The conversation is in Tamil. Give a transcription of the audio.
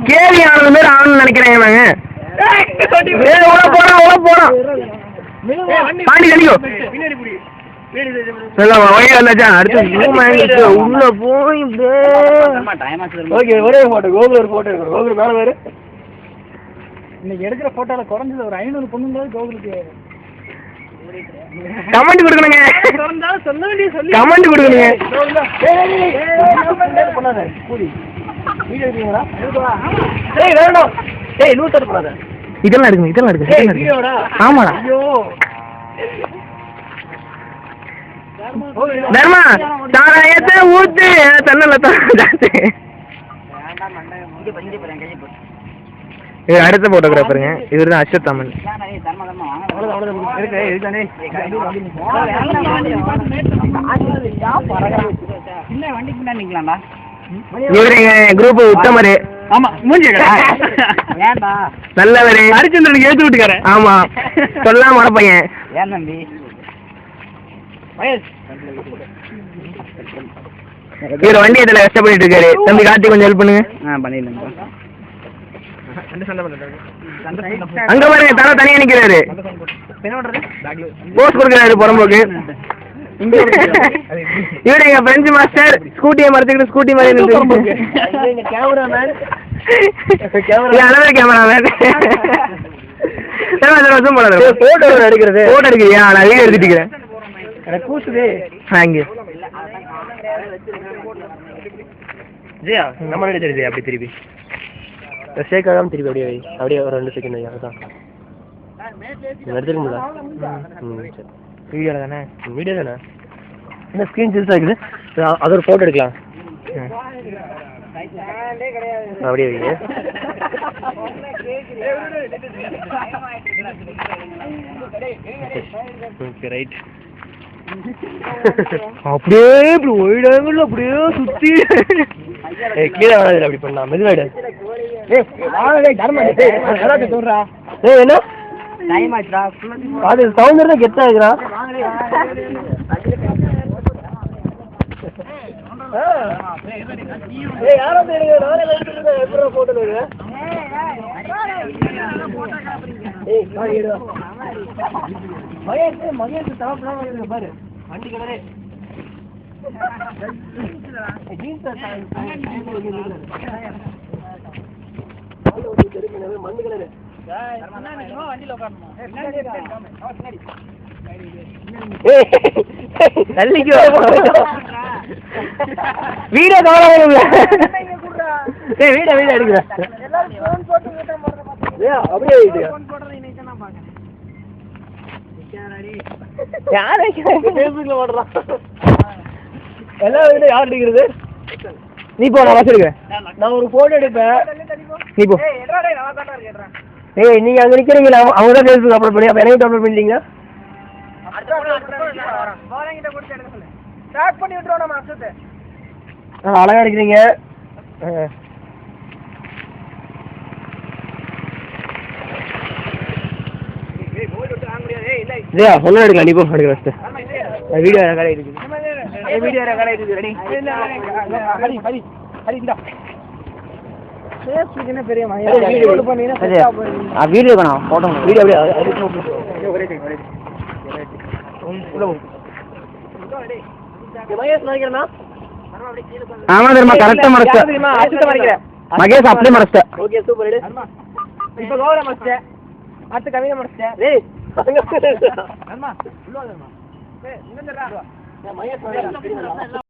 கேள்வி ஆனது மாதிரி ஆகணும்னு நினைக்கிறேன் நாங்க. பாண்டி கண்டிக்கோ உள்ள போய் ஒரே போட்டோ கோகுல் ஒரு போட்டோ இருக்கு. கோகுல் மேல வேறு இன்னைக்கு எடுக்கிற போட்டோல குறைஞ்சது ஒரு 500 பொண்ணுங்களாவது கோகுலுக்கு கமெண்ட் கொடுக்கணுங்க. கமெண்ட் கொடுக்கணுங்க. இதெல்லாம் எடுக்குங்க, இதெல்லாம் எடுக்குங்க. ஆமாடா தர்மா சாராயத்தை ஊத்து தன்னல ஜாஸ்தி. இது அடுத்த போட்டோகிராஃபருங்க. இவர் தான் அஸ்வத் அமன். இவர் எங்க குரூப் உத்தமரு. ஆமா மூஞ்சி நல்லவரு. ஹரிச்சந்திரனுக்கு ஏத்து விட்டுக்காரு. ஆமா சொல்லாம வர பையன். ஏன் தம்பி இவர் வண்டி இதுல கஷ்டப்பட்டு இருக்காரு. தம்பி கார்த்தி கொஞ்சம் ஹெல்ப் பண்ணுங்க. பண்ணிடலாம். அங்க பாருங்க தர தனியா நிக்கிறாரு. போஸ்ட் கொடுக்கிறாரு புறம்போக்கு. இவரு எங்க பிரெஞ்சு மாஸ்டர். ஸ்கூட்டியை மறைச்சிக்கிட்டு ஸ்கூட்டி மாதிரி கேமராமேன். கேமராமேன் போட்டோ எடுக்கிறது. போட்டோ எடுக்கிறியா? நான் வீடியோ எடுத்துட்டு இருக்கிறேன். நம்ம நடிச்சிருது அப்படி திருப்பி ஷேக்காக திருப்பி அப்படியே அப்படியே ஒரு 2 செகண்ட் வையா. அதான் எடுத்துக்க முடியல. வீடியோ தானே? வீடியோ தானே? என்ன ஸ்க்ரீன் சில்ஸ் ஆகுது. அது ஒரு ஃபோட்டோ எடுக்கலாம். அப்படியே வைங்க. Okay right. அப்படியே இப்படி ஒயிடாங்கல்ல அப்படியே சுத்தி கீழே வராது. அப்படி பண்ணா மெதுவாயிடு. என்ன அது சவுண்டர் தான் கெட்டா இருக்கிறா. பாரு வண்டி கலரே மண்ணு கலரு வீடியோ கவலை வீடியோ வீடியோ எடுக்கிறேன். அப்படியே எல்லா வீடியோ யார் எடுக்கிறது? நீ போ, நான் வச்சிருக்கேன். நான் ஒரு போட்டோ எடுப்பேன். நீ போ. ஏய் நீங்க அங்க நிக்கிறீங்களா? அவங்க தான் ஃபேஸ்புக் அப்லோட் பண்ணி அப்ப எனக்கு அப்லோட் பண்ணிட்டீங்க. அழகா எடுக்கிறீங்க. ஒன்னும் எடுக்கலாம். நீ போ எடுக்க வச்சு வீடியோ கடை இருக்குது. வீடியோ கடை இருக்குது. ரெடி வீடியோ வேணாம் போட்டோ வீடியோ ஆமா தெரியுமா? கரெக்டா மறைச்சேன். மகேஷ் அப்படியே மறைச்சேன். Okay super. இப்ப கோவல மறைச்சேன். அடுத்து கவிதை மறைச்சேன். ஏய் அங்க